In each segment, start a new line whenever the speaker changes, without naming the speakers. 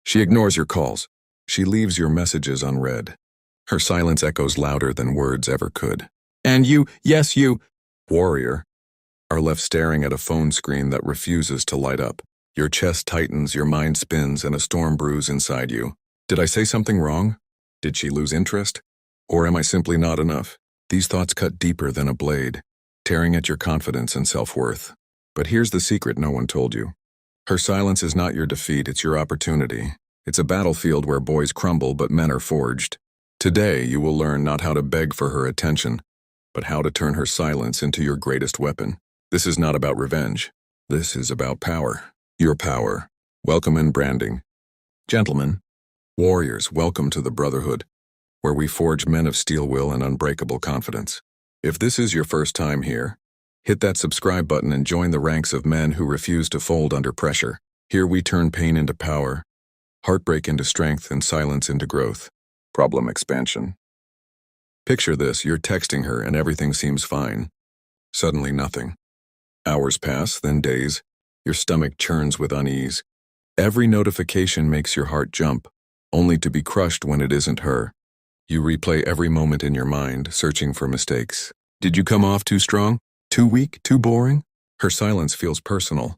She ignores your calls. She leaves your messages unread. Her silence echoes louder than words ever could. And you, yes you, warrior, are left staring at a phone screen that refuses to light up. Your chest tightens, your mind spins, and a storm brews inside you. Did I say something wrong? Did she lose interest? Or am I simply not enough? These thoughts cut deeper than a blade, tearing at your confidence and self-worth. But here's the secret no one told you. Her silence is not your defeat, it's your opportunity. It's a battlefield where boys crumble but men are forged. Today, you will learn not how to beg for her attention, but how to turn her silence into your greatest weapon. This is not about revenge. This is about power. Your power. Welcome in branding. Gentlemen, warriors, welcome to the Brotherhood, where we forge men of steel will and unbreakable confidence. If this is your first time here, hit that subscribe button and join the ranks of men who refuse to fold under pressure. Here we turn pain into power, heartbreak into strength, and silence into growth. Problem expansion. Picture this, you're texting her and everything seems fine. Suddenly nothing. Hours pass, then days. Your stomach churns with unease. Every notification makes your heart jump, only to be crushed when it isn't her. You replay every moment in your mind, searching for mistakes. Did you come off too strong? Too weak? Too boring? Her silence feels personal,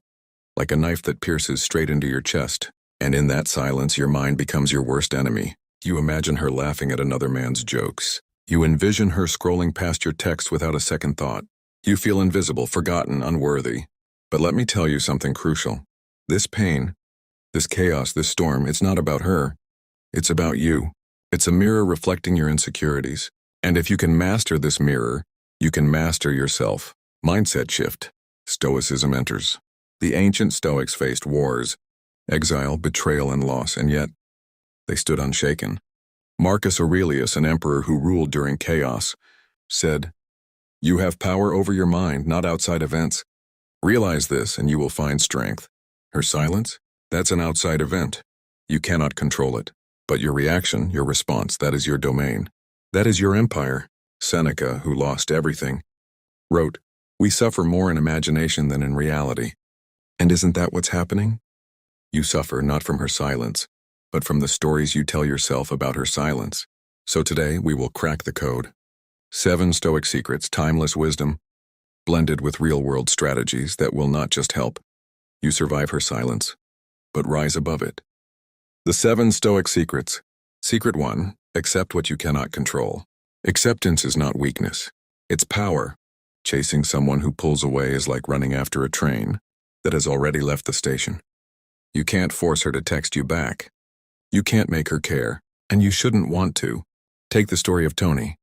like a knife that pierces straight into your chest. And in that silence, your mind becomes your worst enemy. You imagine her laughing at another man's jokes. You envision her scrolling past your texts without a second thought. You feel invisible, forgotten, unworthy. But let me tell you something crucial. This pain, this chaos, this storm, it's not about her. It's about you. It's a mirror reflecting your insecurities. And if you can master this mirror, you can master yourself. Mindset shift. Stoicism enters. The ancient Stoics faced wars, exile, betrayal, and loss, and yet they stood unshaken. Marcus Aurelius, an emperor who ruled during chaos, said, "You have power over your mind, not outside events. Realize this and you will find strength." Her silence? That's an outside event. You cannot control it. But your reaction, your response, that is your domain. That is your empire. Seneca, who lost everything, wrote, "We suffer more in imagination than in reality." And isn't that what's happening? You suffer not from her silence, but from the stories you tell yourself about her silence. So today, we will crack the code. 7 Stoic secrets, timeless wisdom, blended with real-world strategies that will not just help you survive her silence, but rise above it. The 7 Stoic secrets. Secret 1, accept what you cannot control. Acceptance is not weakness. It's power. Chasing someone who pulls away is like running after a train that has already left the station. You can't force her to text you back. You can't make her care, and you shouldn't want to. Take the story of Tony.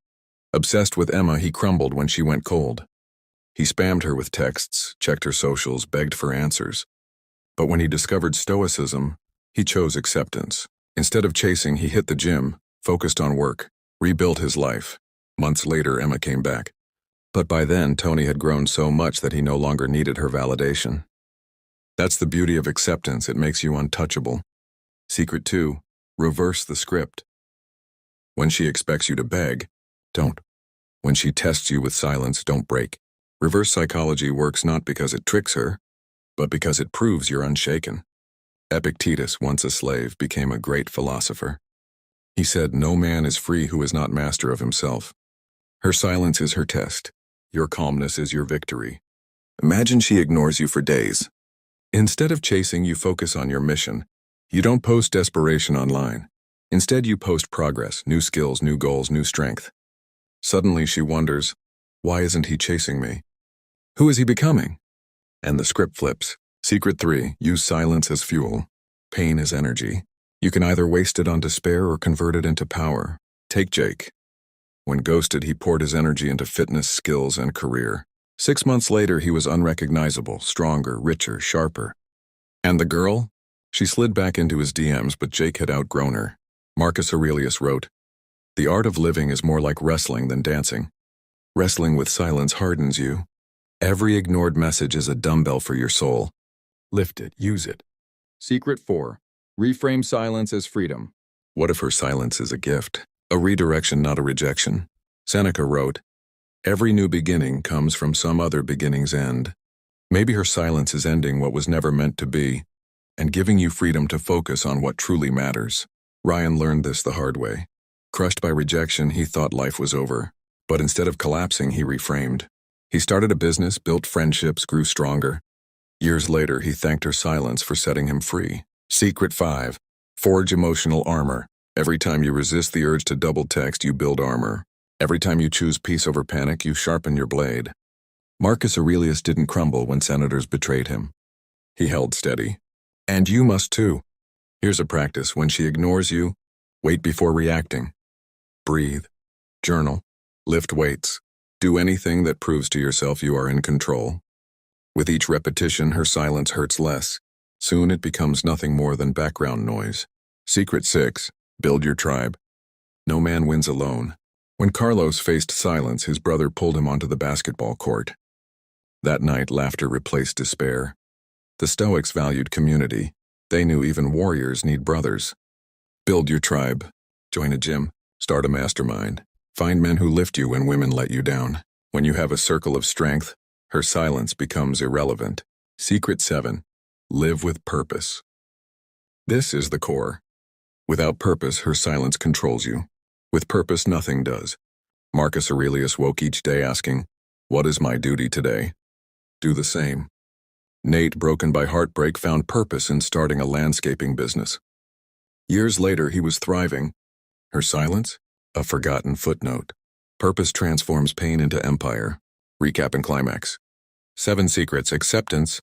Obsessed with Emma, he crumbled when she went cold. He spammed her with texts, checked her socials, begged for answers. But when he discovered Stoicism, he chose acceptance. Instead of chasing, he hit the gym, focused on work, rebuilt his life. Months later, Emma came back. But by then, Tony had grown so much that he no longer needed her validation. That's the beauty of acceptance, it makes you untouchable. Secret 2, reverse the script. When she expects you to beg, don't. When she tests you with silence, don't break. Reverse psychology works not because it tricks her, but because it proves you're unshaken. Epictetus, once a slave, became a great philosopher. He said, "No man is free who is not master of himself." Her silence is her test. Your calmness is your victory. Imagine she ignores you for days. Instead of chasing, you focus on your mission. You don't post desperation online. Instead, you post progress, new skills, new goals, new strength. Suddenly, she wonders, why isn't he chasing me? Who is he becoming? And the script flips. Secret 3, use silence as fuel. Pain is energy. You can either waste it on despair or convert it into power. Take Jake. When ghosted, he poured his energy into fitness, skills, and career. 6 months later, he was unrecognizable, stronger, richer, sharper. And the girl? She slid back into his DMs, but Jake had outgrown her. Marcus Aurelius wrote, "The art of living is more like wrestling than dancing. Wrestling with silence hardens you. Every ignored message is a dumbbell for your soul. Lift it, use it." Secret 4, reframe silence as freedom. What if her silence is a gift? A redirection, not a rejection. Seneca wrote, "Every new beginning comes from some other beginning's end." Maybe her silence is ending what was never meant to be. and giving you freedom to focus on what truly matters. Ryan learned this the hard way. Crushed by rejection, he thought life was over. But instead of collapsing, he reframed. He started a business, built friendships, grew stronger. Years later, he thanked her silence for setting him free. Secret 5. Forge emotional armor. Every time you resist the urge to double text, you build armor. Every time you choose peace over panic, you sharpen your blade. Marcus Aurelius didn't crumble when senators betrayed him. He held steady. And you must too. Here's a practice. When she ignores you, wait before reacting. Breathe. Journal. Lift weights. Do anything that proves to yourself you are in control. With each repetition, her silence hurts less. Soon it becomes nothing more than background noise. Secret 6. Build your tribe. No man wins alone. When Carlos faced silence, his brother pulled him onto the basketball court. That night, laughter replaced despair. The Stoics valued community. They knew even warriors need brothers. Build your tribe. Join a gym. Start a mastermind. Find men who lift you when women let you down. When you have a circle of strength, her silence becomes irrelevant. Secret 7. Live with purpose. This is the core. Without purpose, her silence controls you. With purpose, nothing does. Marcus Aurelius woke each day asking, "What is my duty today?" Do the same. Nate, broken by heartbreak, found purpose in starting a landscaping business. Years later, he was thriving. Her silence? A forgotten footnote. Purpose transforms pain into empire. Recap and climax. 7 secrets: acceptance,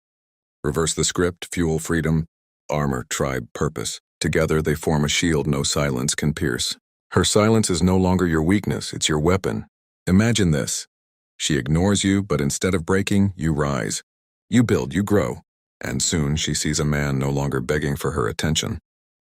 reverse the script, fuel freedom, armor, tribe, purpose. Together they form a shield no silence can pierce. Her silence is no longer your weakness, it's your weapon. Imagine this. She ignores you, but instead of breaking, you rise. You build, you grow. And soon she sees a man no longer begging for her attention,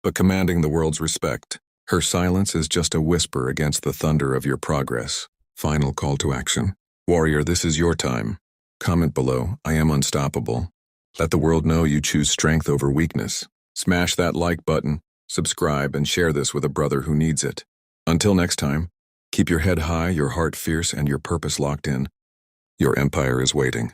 but commanding the world's respect. Her silence is just a whisper against the thunder of your progress. Final call to action. Warrior, this is your time. Comment below, I am unstoppable. Let the world know you choose strength over weakness. Smash that like button, subscribe, and share this with a brother who needs it. Until next time, keep your head high, your heart fierce, and your purpose locked in. Your empire is waiting.